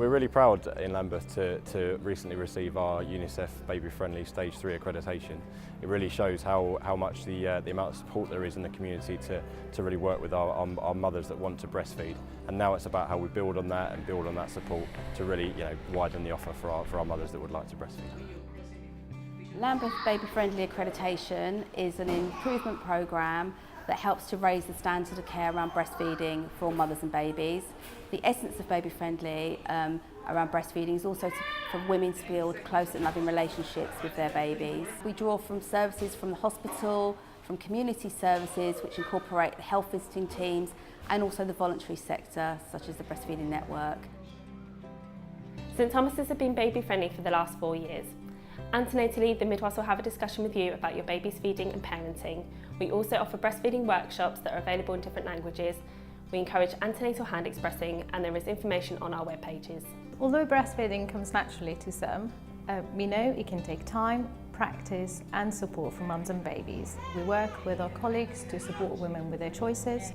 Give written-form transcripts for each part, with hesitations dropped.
We're really proud in Lambeth to recently receive our UNICEF Baby Friendly Stage 3 accreditation. It really shows how much the amount of support there is in the community to really work with our mothers that want to breastfeed. And now it's about how we build on that and build on that support to really widen the offer for our mothers that would like to breastfeed. Lambeth Baby Friendly accreditation is an improvement programme that helps to raise the standard of care around breastfeeding for all mothers and babies. The essence of Baby Friendly around breastfeeding is also for women to build close and loving relationships with their babies. We draw from services from the hospital, from community services which incorporate health visiting teams, and also the voluntary sector such as the Breastfeeding Network. St Thomas's have been baby friendly for the last 4 years. Antenatally, the midwives will have a discussion with you about your baby's feeding and parenting. We also offer breastfeeding workshops that are available in different languages. We encourage antenatal hand expressing, and there is information on our web pages. Although breastfeeding comes naturally to some, we know it can take time, practice and support from mums and babies. We work with our colleagues to support women with their choices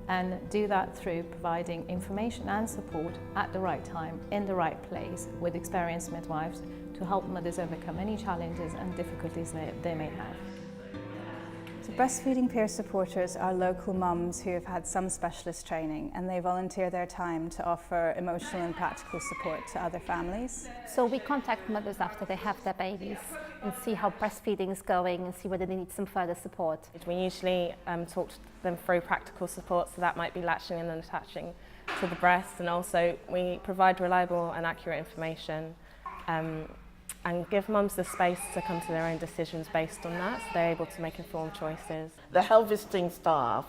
and do that through providing information and support at the right time, in the right place, with experienced midwives to help mothers overcome any challenges and difficulties they may have. So breastfeeding peer supporters are local mums who have had some specialist training, and they volunteer their time to offer emotional and practical support to other families. So we contact mothers after they have their babies and see how breastfeeding is going and see whether they need some further support. We usually talk to them through practical support, so that might be latching in and attaching to the breast, and also we provide reliable and accurate information and give mums the space to come to their own decisions based on that, so they're able to make informed choices. The health visiting staff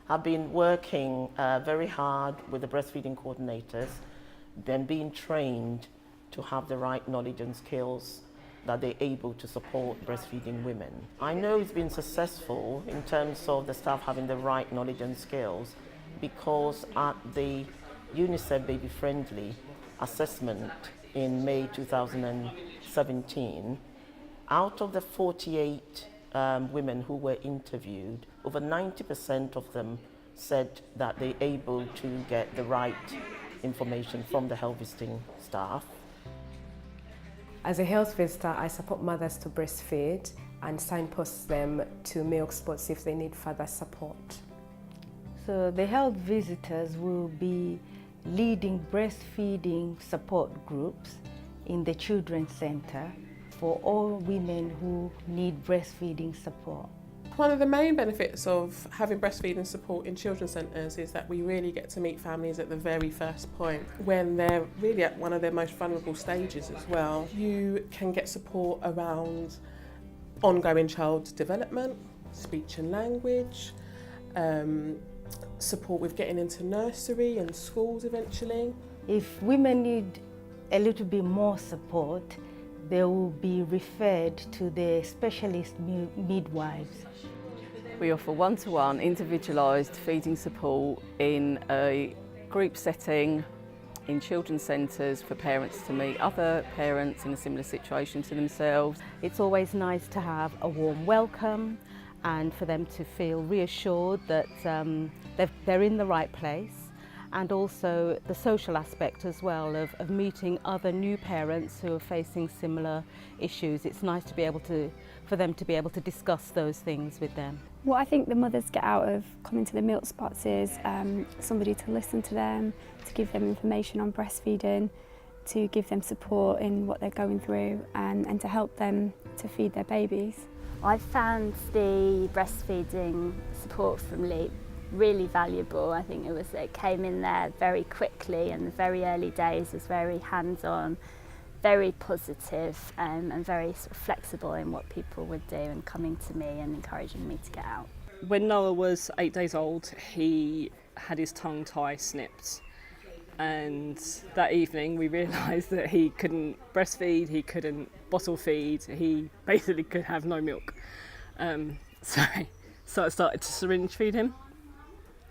have been working very hard with the breastfeeding coordinators, then being trained to have the right knowledge and skills that they're able to support breastfeeding women. I know it's been successful in terms of the staff having the right knowledge and skills, because at the UNICEF Baby Friendly assessment in May 2017, out of the 48 women who were interviewed, over 90% of them said that they're able to get the right information from the health visiting staff. As a health visitor, I support mothers to breastfeed and signpost them to milk spots if they need further support. So the health visitors will be leading breastfeeding support groups in the Children's Centre for all women who need breastfeeding support. One of the main benefits of having breastfeeding support in children's centres is that we really get to meet families at the very first point, when they're really at one of their most vulnerable stages as well. You can get support around ongoing child development, speech and language, support with getting into nursery and schools eventually. If women need a little bit more support, they will be referred to the specialist midwives. We offer one-to-one individualised feeding support in a group setting in children's centres for parents to meet other parents in a similar situation to themselves. It's always nice to have a warm welcome and for them to feel reassured that they're in the right place, and also the social aspect as well of meeting other new parents who are facing similar issues. It's nice to be able for them to be able to discuss those things with them. What I think the mothers get out of coming to the milk spots is somebody to listen to them, to give them information on breastfeeding, to give them support in what they're going through, and to help them to feed their babies. I found the breastfeeding support from LEAP really valuable. I think it came in there very quickly, and the very early days was very hands-on, very positive, and very sort of flexible in what people would do, and coming to me and encouraging me to get out. When Noah was 8 days old, he had his tongue tie snipped, and that evening we realised that he couldn't breastfeed, he couldn't bottle feed, he basically could have no milk. So I started to syringe feed him.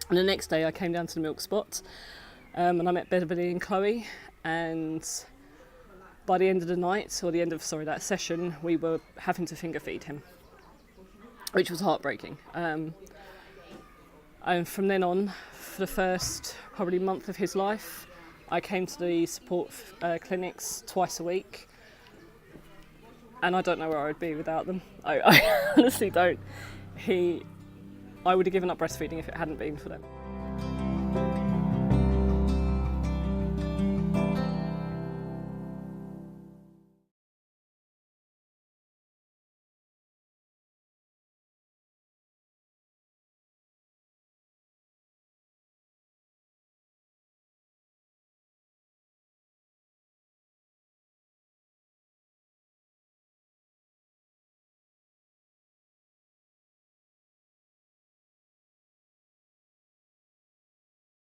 And the next day I came down to the milk spot and I met Beverly and Chloe, and by the end of the night, or the end of that session, we were having to finger feed him, which was heartbreaking. And from then on, for the first probably month of his life, I came to the support clinics twice a week, and I don't know where I would be without them. I honestly don't. I would have given up breastfeeding if it hadn't been for them.